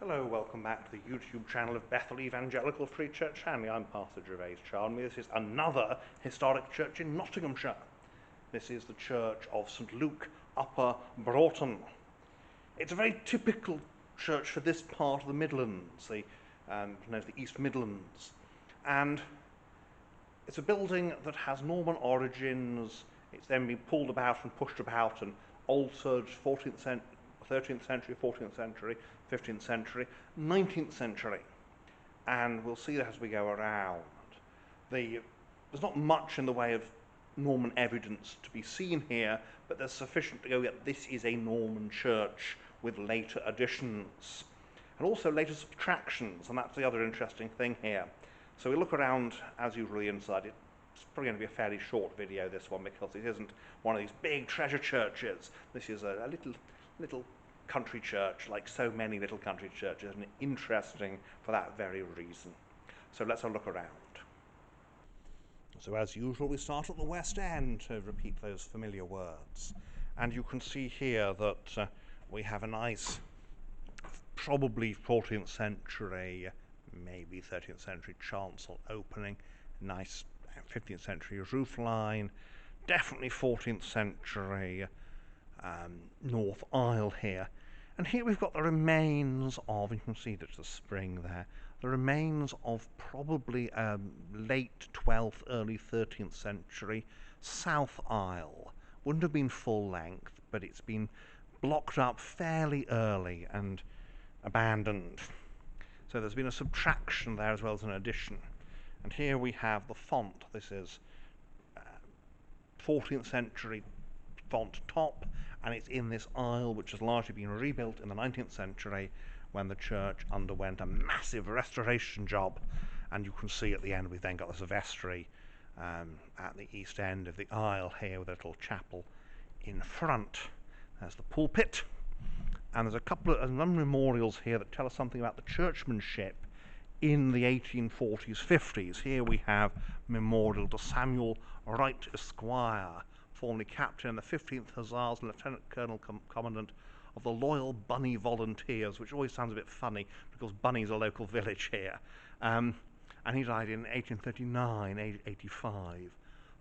Hello, welcome back to the YouTube channel of Bethel Evangelical Free Church Hanley. I'm Pastor Gervais Charnley. This is another historic church in Nottinghamshire. This is the Church of St Luke, Upper Broughton. It's a very typical church for this part of the Midlands, the East Midlands. And it's a building that has Norman origins. It's then been pulled about and pushed about and altered 14th century, 13th century, 14th century, 15th century, 19th century, and we'll see that as we go around. There's not much in the way of Norman evidence to be seen here, but there's sufficient to go, yeah, this is a Norman church with later additions, and also later subtractions, and that's the other interesting thing here. So we look around, as usual, the inside. It's probably going to be a fairly short video, this one, because it isn't one of these big treasure churches. This is a little country church, like so many little country churches, and interesting for that very reason. So let's have a look around. So as usual, we start at the west end to repeat those familiar words. And you can see here that we have a nice, probably 14th century, maybe 13th century chancel opening, nice 15th century roof line, definitely 14th century north aisle here. And here we've got the remains of, you can see there's the spring there, the remains of probably late 12th, early 13th century south aisle. Wouldn't have been full length, but it's been blocked up fairly early and abandoned. So there's been a subtraction there as well as an addition. And here we have the font. This is 14th century font top, and it's in this aisle which has largely been rebuilt in the 19th century when the church underwent a massive restoration job. And you can see at the end we've then got this vestry at the east end of the aisle here with a little chapel in front. There's the pulpit, and there's a couple of memorials here that tell us something about the churchmanship in the 1840s, 50s. Here we have memorial to Samuel Wright, Esquire, formerly captain in the 15th Hussars and Lieutenant Colonel Commandant of the Loyal Bunny Volunteers, which always sounds a bit funny because Bunny's a local village here. And he died in 1839, age 85.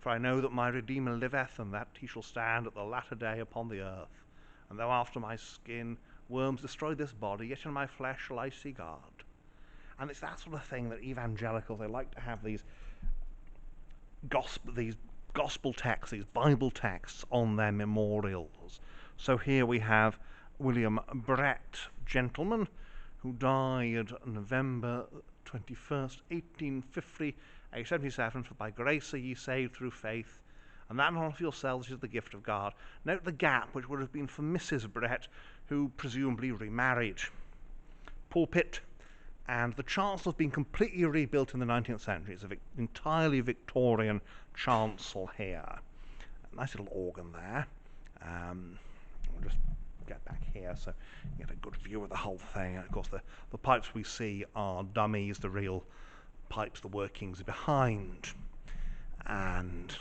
For I know that my Redeemer liveth, and that he shall stand at the latter day upon the earth. And though after my skin worms destroy this body, yet in my flesh shall I see God. And it's that sort of thing that evangelicals, they like to have these gospel texts, these Bible texts on their memorials. So here we have William Brett, gentleman, who died November 21st, 1850, age 77, for by grace are ye saved through faith, and that not of yourselves is the gift of God. Note the gap, which would have been for Mrs. Brett, who presumably remarried. Pulpit, and the chancel has been completely rebuilt in the 19th century. It's an entirely Victorian chancel here. A nice little organ there. We'll just get back here so you get a good view of the whole thing. And of course, the pipes we see are dummies. The real pipes, the workings, are behind. And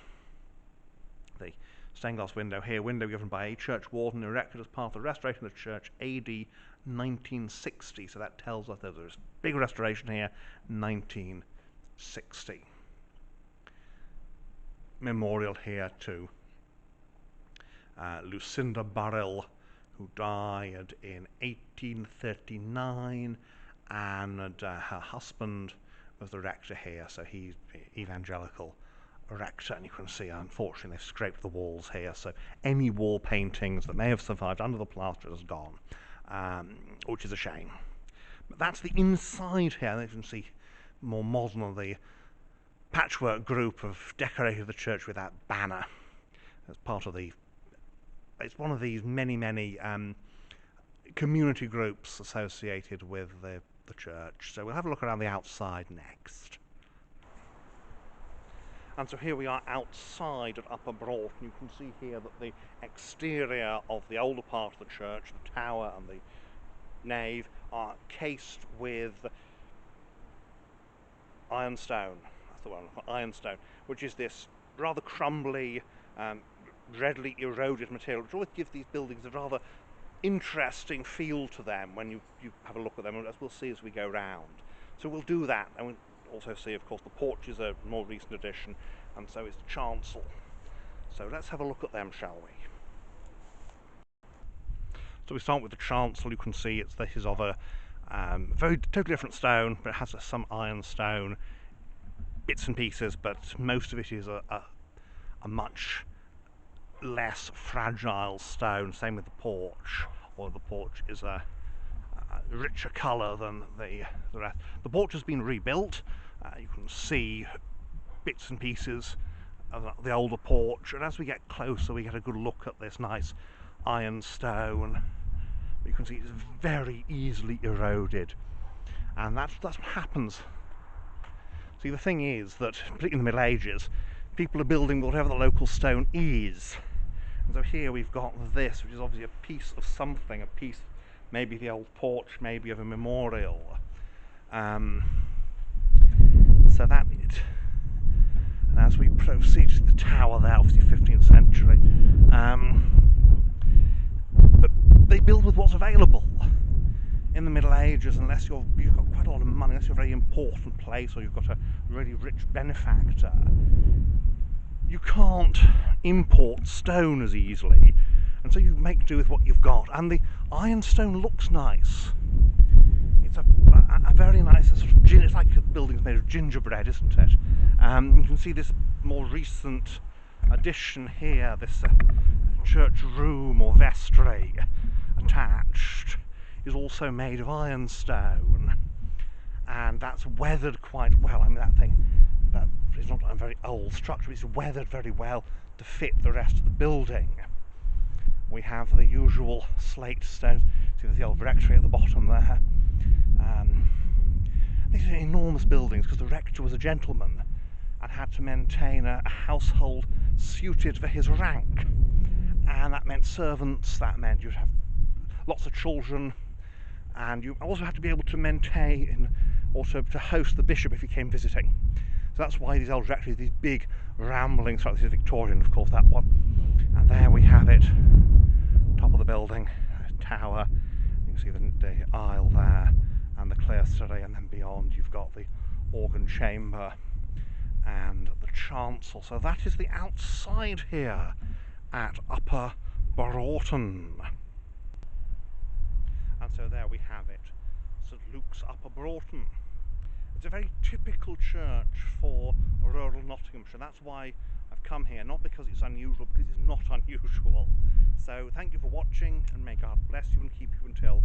the stained glass window here, window given by a church warden, erected as part of the restoration of the church, AD 1960. So that tells us that there's a big restoration here, 1960. Memorial here to Lucinda Burrell, who died in 1839, and her husband was the rector here, so he's evangelical rector, and you can see, unfortunately, they've scraped the walls here, so any wall paintings that may have survived under the plaster is gone, which is a shame. But that's the inside here, and you can see more modern, the patchwork group have decorated the church with that banner as part of it's one of these many community groups associated with the church. So we'll have a look around the outside next. And so here we are outside at Upper Broughton. You can see here that the exterior of the older part of the church, the tower and the nave, are cased with ironstone. That's the one, ironstone, which is this rather crumbly, readily eroded material, which always gives these buildings a rather interesting feel to them when you have a look at them, as we'll see as we go round. So we'll do that, and we'll also see, of course, the porch is a more recent addition, and so is the chancel. So let's have a look at them, shall we? So we start with the chancel. You can see this is of a very totally different stone, but it has some ironstone bits and pieces, but most of it is a much less fragile stone. Same with the porch, or the porch is a richer colour than the rest. The porch has been rebuilt. You can see bits and pieces of the older porch, and as we get closer we get a good look at this nice ironstone. You can see it's very easily eroded, and that's what happens. See, the thing is that, particularly in the Middle Ages, people are building whatever the local stone is. And so here we've got this, which is obviously a piece of something, a piece, maybe the old porch, maybe of a memorial. So that it. And as we proceed to the tower there, obviously 15th century, but they build with what's available. In the Middle Ages, unless you've got quite a lot of money, unless you're a very important place, or you've got a really rich benefactor, you can't import stone as easily, and so you make do with what you've got. And the ironstone looks nice. It's a very nice sort of it's like a building's made of gingerbread, isn't it? You can see this more recent addition here, this church room or vestry attached, is also made of ironstone, and that's weathered quite well. I mean, that is not a very old structure, it's weathered very well to fit the rest of the building. We have the usual slate stones. See, there's the old rectory at the bottom there. These are enormous buildings because the rector was a gentleman and had to maintain a household suited for his rank, and that meant servants, that meant you'd have lots of children, and you also had to be able to maintain, also to host the bishop if he came visiting. So that's why these old rectories, these big rambling structures. This is Victorian, of course, that one. And there we have it, top of the building, tower. You can see the aisle there, and the clerestory, and then beyond you've got the organ chamber and the chancel. So that is the outside here at Upper Broughton. And so there we have it, St Luke's Upper Broughton. It's a very typical church for rural Nottinghamshire. That's why I've come here, not because it's unusual, because it's not unusual. So thank you for watching, and may God bless you and keep you until